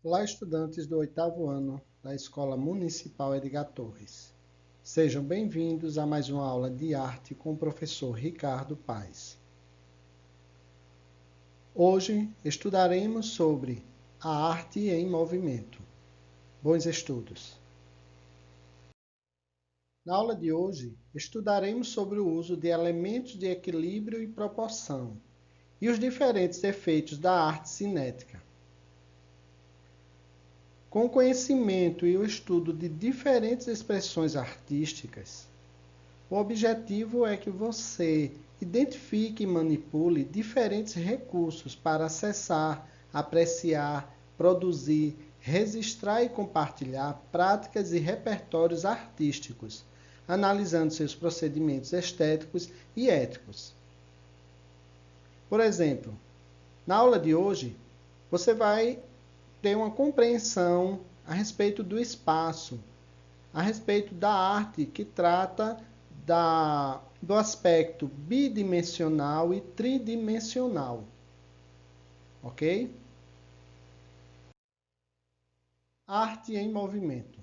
Olá, estudantes do 8º ano da Escola Municipal Edgar Torres. Sejam bem-vindos a mais uma aula de arte com o professor Ricardo Paes. Hoje estudaremos sobre a arte em movimento. Bons estudos! Na aula de hoje, estudaremos sobre o uso de elementos de equilíbrio e proporção e os diferentes efeitos da arte cinética. Com o conhecimento e o estudo de diferentes expressões artísticas, o objetivo é que você identifique e manipule diferentes recursos para acessar, apreciar, produzir, registrar e compartilhar práticas e repertórios artísticos, analisando seus procedimentos estéticos e éticos. Por exemplo, na aula de hoje, você vai ter uma compreensão a respeito do espaço, a respeito da arte que trata do aspecto bidimensional e tridimensional. Ok? Arte em movimento.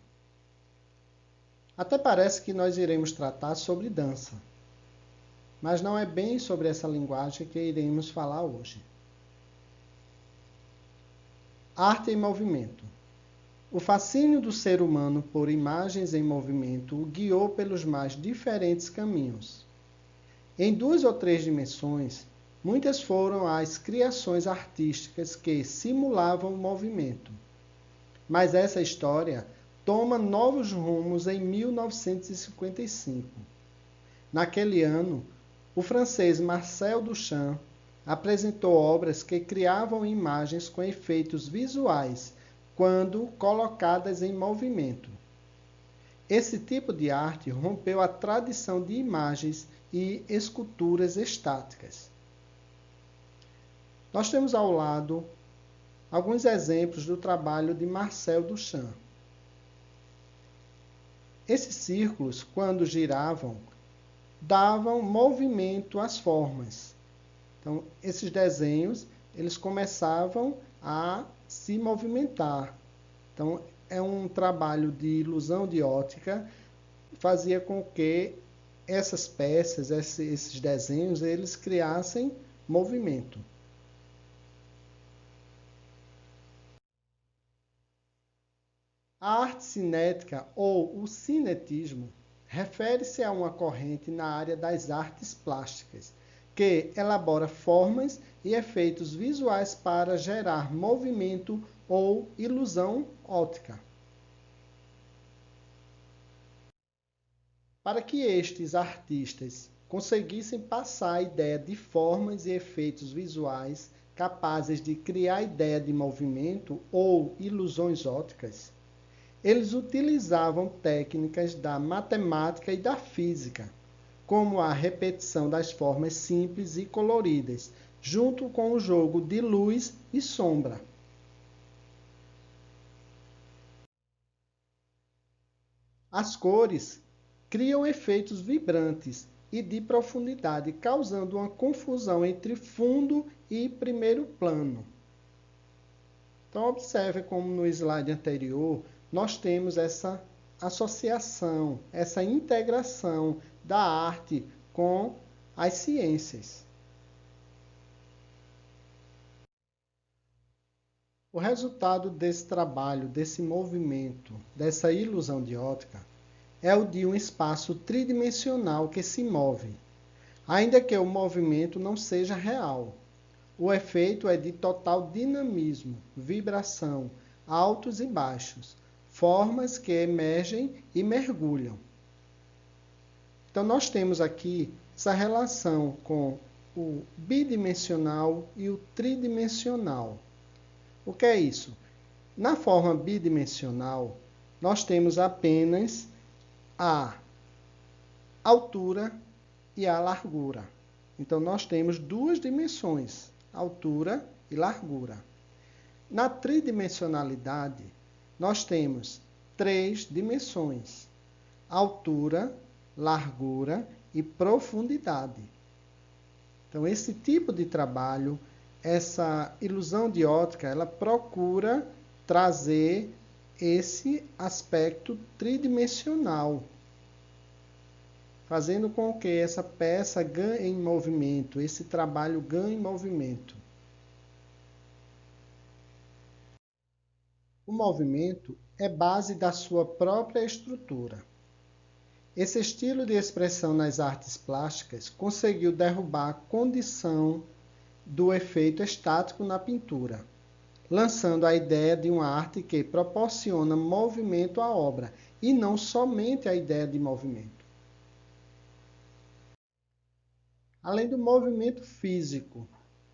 Até parece que nós iremos tratar sobre dança, mas não é bem sobre essa linguagem que iremos falar hoje. Arte em movimento. O fascínio do ser humano por imagens em movimento o guiou pelos mais diferentes caminhos. Em 2 ou 3 dimensões, muitas foram as criações artísticas que simulavam o movimento. Mas essa história toma novos rumos em 1955. Naquele ano, o francês Marcel Duchamp apresentou obras que criavam imagens com efeitos visuais quando colocadas em movimento. Esse tipo de arte rompeu a tradição de imagens e esculturas estáticas. Nós temos ao lado alguns exemplos do trabalho de Marcel Duchamp. Esses círculos, quando giravam, davam movimento às formas. Então, esses desenhos, eles começavam a se movimentar. Então, é um trabalho de ilusão de ótica, fazia com que essas peças, esses desenhos, eles criassem movimento. A arte cinética ou o cinetismo refere-se a uma corrente na área das artes plásticas, que elabora formas e efeitos visuais para gerar movimento ou ilusão óptica. Para que estes artistas conseguissem passar a ideia de formas e efeitos visuais capazes de criar a ideia de movimento ou ilusões ópticas, eles utilizavam técnicas da matemática e da física, como a repetição das formas simples e coloridas, junto com o jogo de luz e sombra. As cores criam efeitos vibrantes e de profundidade, causando uma confusão entre fundo e primeiro plano. Então, observe como no slide anterior nós temos essa associação, essa integração da arte com as ciências. O resultado desse trabalho, desse movimento, dessa ilusão de ótica, é o de um espaço tridimensional que se move, ainda que o movimento não seja real. O efeito é de total dinamismo, vibração, altos e baixos, formas que emergem e mergulham. Então, nós temos aqui essa relação com o bidimensional e o tridimensional. O que é isso? Na forma bidimensional, nós temos apenas a altura e a largura. Então, nós temos 2 dimensões, altura e largura. Na tridimensionalidade, nós temos 3 dimensões, altura, largura e profundidade. Então, esse tipo de trabalho, essa ilusão de ótica, ela procura trazer esse aspecto tridimensional, fazendo com que essa peça ganhe em movimento, esse trabalho ganhe em movimento. O movimento é base da sua própria estrutura. Esse estilo de expressão nas artes plásticas conseguiu derrubar a condição do efeito estático na pintura, lançando a ideia de uma arte que proporciona movimento à obra, e não somente a ideia de movimento. Além do movimento físico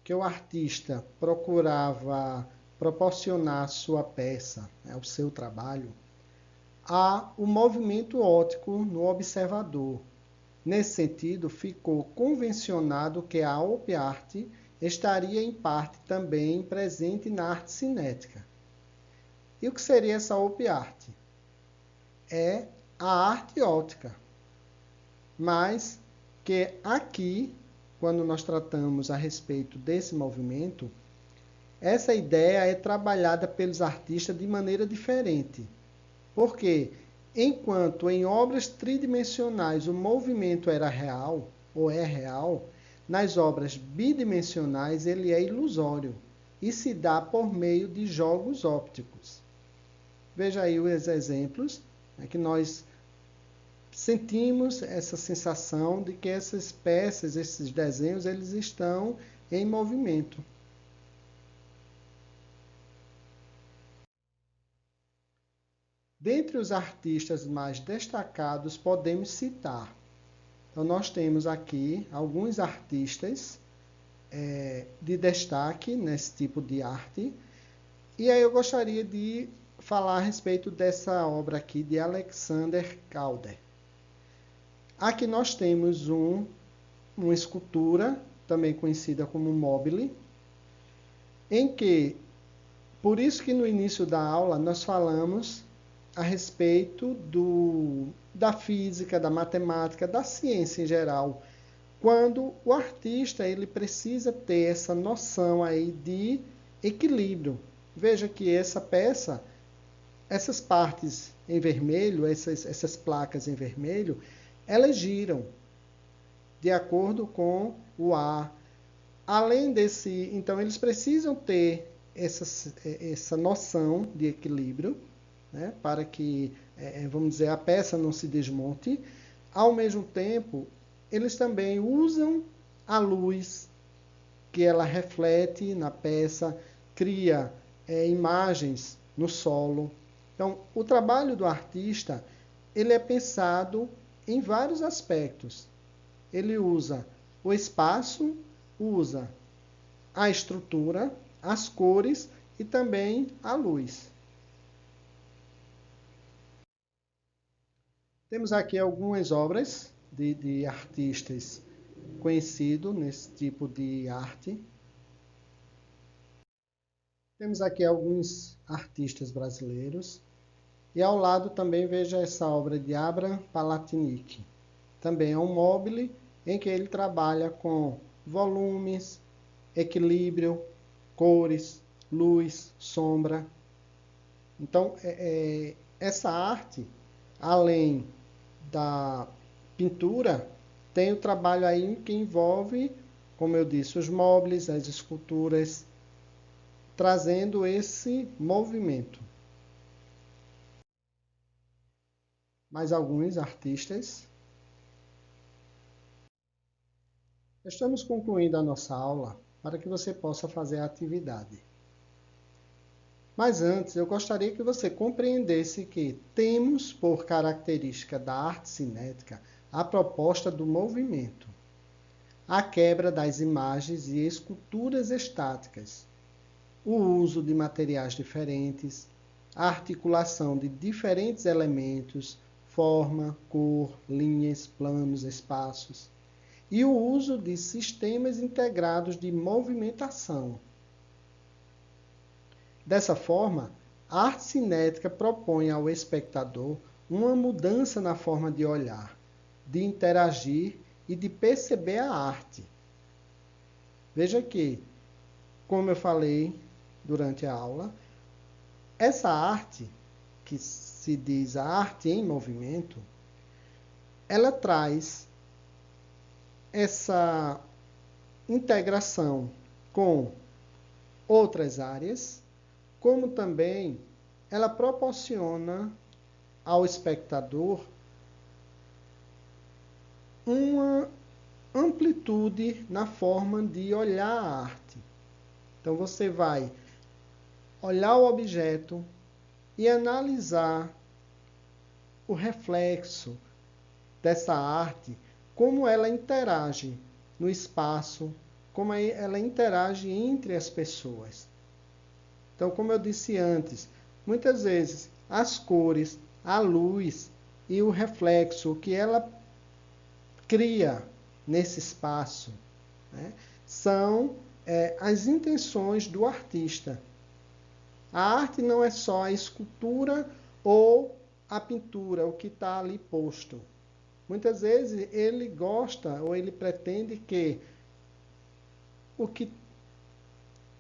que o artista procurava proporcionar à sua peça, ao seu trabalho, há o movimento óptico no observador. Nesse sentido, ficou convencionado que a op art estaria em parte também presente na arte cinética. E o que seria essa op art? É a arte óptica, mas que aqui, quando nós tratamos a respeito desse movimento, essa ideia é trabalhada pelos artistas de maneira diferente. Porque, enquanto em obras tridimensionais o movimento era real, ou é real, nas obras bidimensionais ele é ilusório e se dá por meio de jogos ópticos. Veja aí os exemplos, que nós sentimos essa sensação de que essas peças, esses desenhos, eles estão em movimento. Dentre os artistas mais destacados, podemos citar. Então, nós temos aqui alguns artistas de destaque nesse tipo de arte. E aí eu gostaria de falar a respeito dessa obra aqui de Alexander Calder. Aqui nós temos uma escultura, também conhecida como mobile, em que, por isso que no início da aula nós falamos a respeito da física, da matemática, da ciência em geral, quando o artista ele precisa ter essa noção aí de equilíbrio. Veja que essa peça, essas partes em vermelho, essas placas em vermelho, elas giram de acordo com o ar. Além desse, então eles precisam ter essa noção de equilíbrio, né, para que, vamos dizer, a peça não se desmonte. Ao mesmo tempo, eles também usam a luz que ela reflete na peça, cria imagens no solo. Então, o trabalho do artista, ele é pensado em vários aspectos. Ele usa o espaço, usa a estrutura, as cores e também a luz. Temos aqui algumas obras de artistas conhecidos nesse tipo de arte. Temos aqui alguns artistas brasileiros. E ao lado também veja essa obra de Abraham Palatinic. Também é um mobile em que ele trabalha com volumes, equilíbrio, cores, luz, sombra. Então, essa arte, além da pintura, tem o trabalho aí que envolve, como eu disse, os móveis, as esculturas, trazendo esse movimento. Mais alguns artistas. Estamos concluindo a nossa aula para que você possa fazer a atividade. Mas antes, eu gostaria que você compreendesse que temos por característica da arte cinética a proposta do movimento, a quebra das imagens e esculturas estáticas, o uso de materiais diferentes, a articulação de diferentes elementos, forma, cor, linhas, planos, espaços, e o uso de sistemas integrados de movimentação. Dessa forma, a arte cinética propõe ao espectador uma mudança na forma de olhar, de interagir e de perceber a arte. Veja que, como eu falei durante a aula, Essa arte, que se diz a arte em movimento, ela traz essa integração com outras áreas, como também ela proporciona ao espectador uma amplitude na forma de olhar a arte. Então você vai olhar o objeto e analisar o reflexo dessa arte, como ela interage no espaço, como ela interage entre as pessoas. Então, como eu disse antes, muitas vezes as cores, a luz e o reflexo que ela cria nesse espaço, né, são as intenções do artista. A arte não é só a escultura ou a pintura, o que está ali posto. Muitas vezes ele gosta ou ele pretende que o que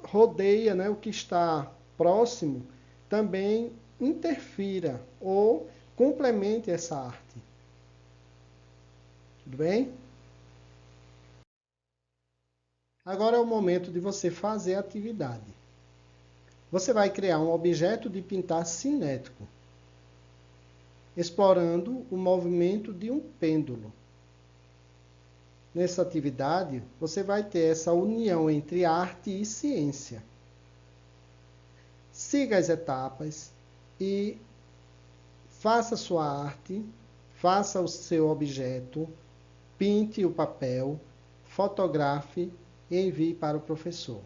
rodeia, né, o que está próximo, também interfira ou complemente essa arte. Tudo bem? Agora é o momento de você fazer a atividade. Você vai criar um objeto de pintar cinético, explorando o movimento de um pêndulo. Nessa atividade, você vai ter essa união entre arte e ciência. Siga as etapas e faça sua arte, faça o seu objeto, pinte o papel, fotografe e envie para o professor.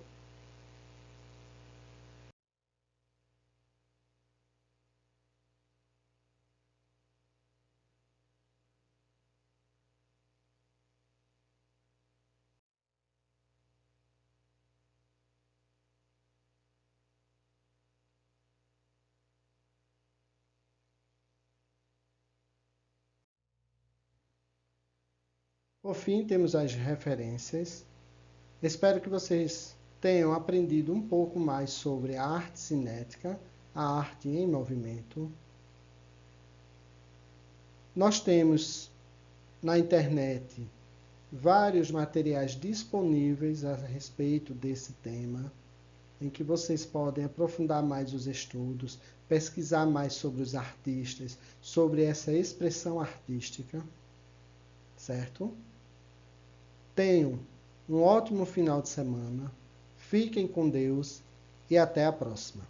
Por fim, temos as referências. Espero que vocês tenham aprendido um pouco mais sobre a arte cinética, a arte em movimento. Nós temos na internet vários materiais disponíveis a respeito desse tema, em que vocês podem aprofundar mais os estudos, pesquisar mais sobre os artistas, sobre essa expressão artística, certo? Tenham um ótimo final de semana, fiquem com Deus e até a próxima.